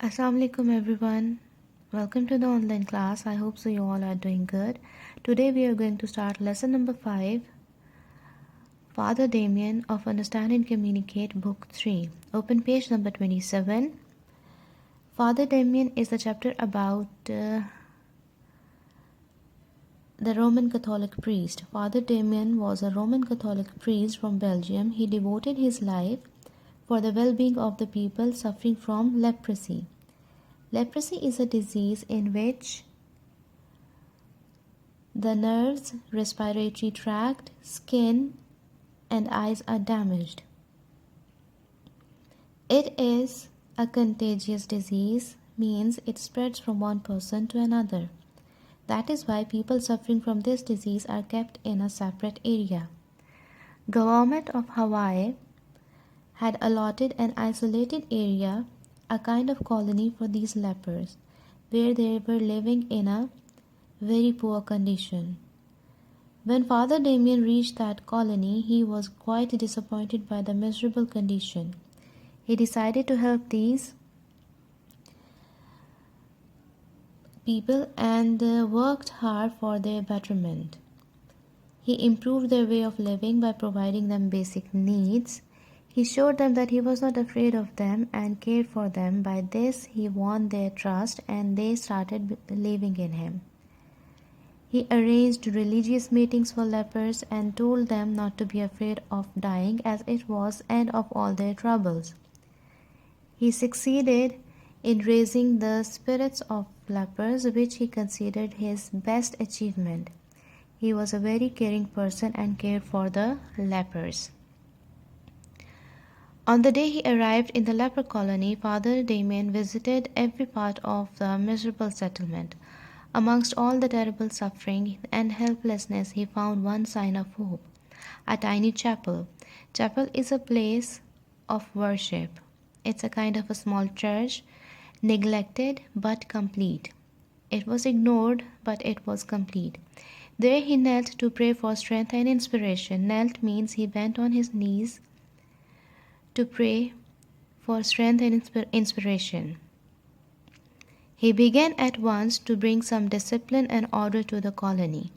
Assalamu alaikum everyone. Welcome to the online class. I hope so you all are doing good. Today we are going to start lesson number 5, Father Damien of Understand and Communicate, Book 3. Open page number 27. Father Damien is a chapter about the Roman Catholic priest. Father Damien was a Roman Catholic priest from Belgium. He devoted his life for the well-being of the people suffering from leprosy. Leprosy is a disease in which the nerves, respiratory tract, skin, and eyes are damaged. It is a contagious disease, means it spreads from one person to another. That is why people suffering from this disease are kept in a separate area. Government of Hawaii had allotted an isolated area, a kind of colony for these lepers, where they were living in a very poor condition. When Father Damien reached that colony, he was quite disappointed by the miserable condition. He decided to help these people and worked hard for their betterment. He improved their way of living by providing them basic needs. He showed them that he was not afraid of them and cared for them. By this, he won their trust and they started believing in him. He arranged religious meetings for lepers and told them not to be afraid of dying, as it was end of all their troubles. He succeeded in raising the spirits of lepers, which he considered his best achievement. He was a very caring person and cared for the lepers. On the day he arrived in the leper colony, Father Damien visited every part of the miserable settlement. Amongst all the terrible suffering and helplessness, he found one sign of hope: a tiny chapel. Chapel is a place of worship. It's a kind of a small church, neglected but complete. It was ignored, but it was complete. There he knelt to pray for strength and inspiration. Knelt means he went on his knees to pray for strength and inspiration. He began at once to bring some discipline and order to the colony.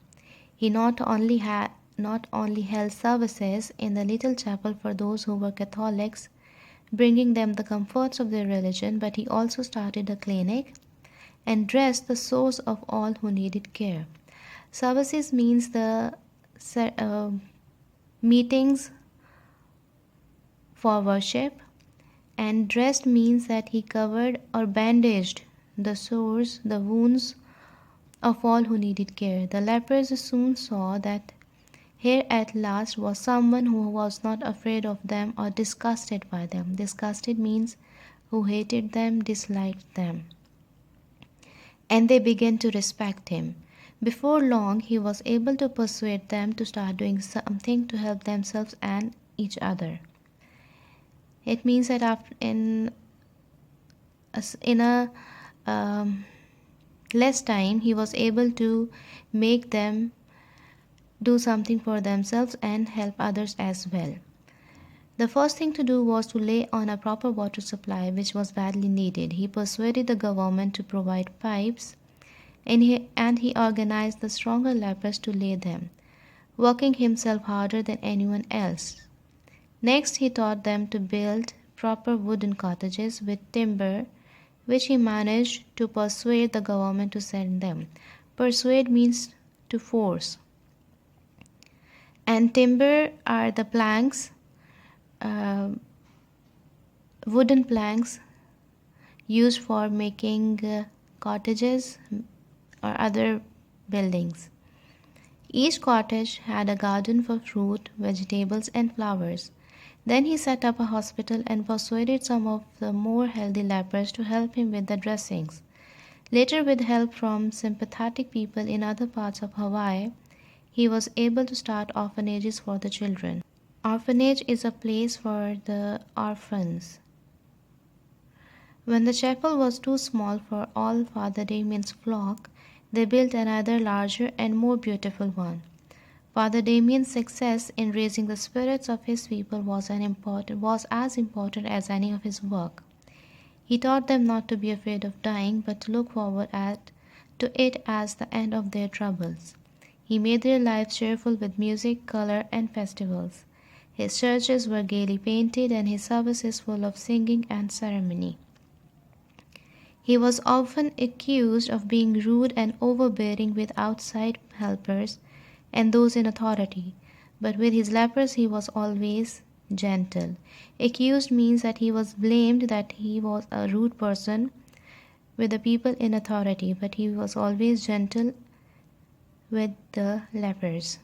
He not only held services in the little chapel for those who were Catholics, bringing them the comforts of their religion, but he also started a clinic and dressed the sores of all who needed care. Services means the meetings for worship, and dressed means that he covered or bandaged the sores, the wounds of all who needed care. The lepers soon saw that here at last was someone who was not afraid of them or disgusted by them. Disgusted means who hated them, disliked them. And they began to respect him. Before long, he was able to persuade them to start doing something to help themselves and each other. It means that in a less time, he was able to make them do something for themselves and help others as well. The first thing to do was to lay on a proper water supply, which was badly needed. He persuaded the government to provide pipes, and he organized the stronger lepers to lay them, working himself harder than anyone else. Next, he taught them to build proper wooden cottages with timber, which he managed to persuade the government to send them. Persuade means to force. And timber are the planks, wooden planks used for making cottages or other buildings. Each cottage had a garden for fruit, vegetables, and flowers. Then he set up a hospital and persuaded some of the more healthy lepers to help him with the dressings. Later, with help from sympathetic people in other parts of Hawaii, he was able to start orphanages for the children. Orphanage is a place for the orphans. When the chapel was too small for all Father Damien's flock, they built another larger and more beautiful one. Father Damien's success in raising the spirits of his people was as important as any of his work. He taught them not to be afraid of dying, but to look forward to it as the end of their troubles. He made their lives cheerful with music, color, and festivals. His churches were gaily painted and his services full of singing and ceremony. He was often accused of being rude and overbearing with outside helpers and those in authority, but with his lepers he was always gentle. Accused means that he was blamed that he was a rude person with the people in authority, but he was always gentle with the lepers.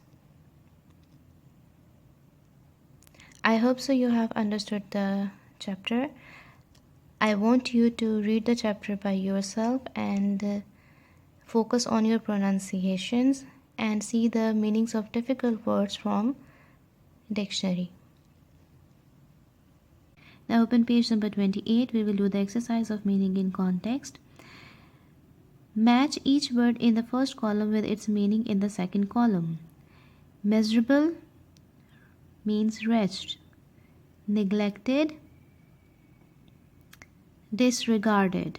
I hope so you have understood the chapter. I want you to read the chapter by yourself and focus on your pronunciations and see the meanings of difficult words from dictionary. Now open page number 28. We will do the exercise of meaning in context. Match each word in the first column with its meaning in the second column. Miserable means wretched, neglected, disregarded.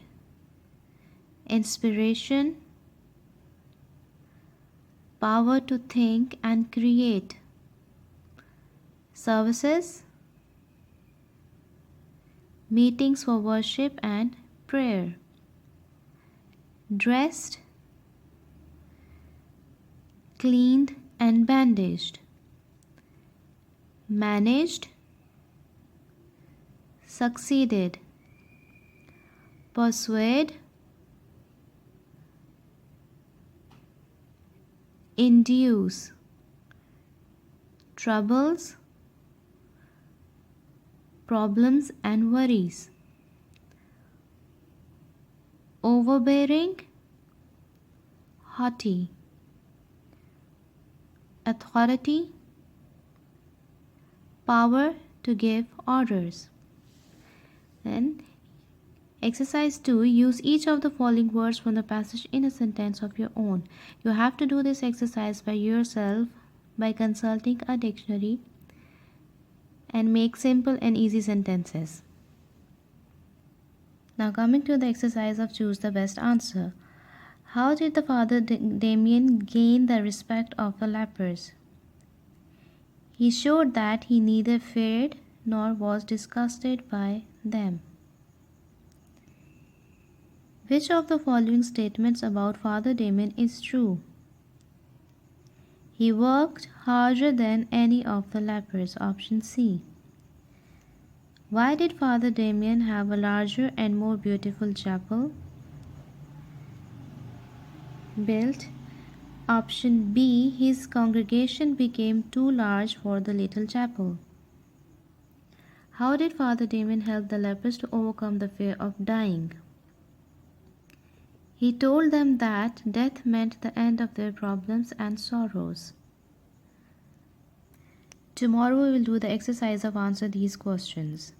Inspiration, power to think and create. Services, meetings for worship and prayer. Dressed, cleaned and bandaged. Managed, succeeded. Persuade, induce. Troubles, problems and worries. Overbearing, haughty. Authority, power to give orders. Then exercise 2. Use each of the following words from the passage in a sentence of your own. You have to do this exercise by yourself by consulting a dictionary and make simple and easy sentences. Now coming to the exercise of choose the best answer. How did the father Damien gain the respect of the lepers? He showed that he neither feared nor was disgusted by them. Which of the following statements about Father Damien is true? He worked harder than any of the lepers. Option C. Why did Father Damien have a larger and more beautiful chapel built? Option B. His congregation became too large for the little chapel. How did Father Damien help the lepers to overcome the fear of dying? He told them that death meant the end of their problems and sorrows. Tomorrow we will do the exercise of answer these questions.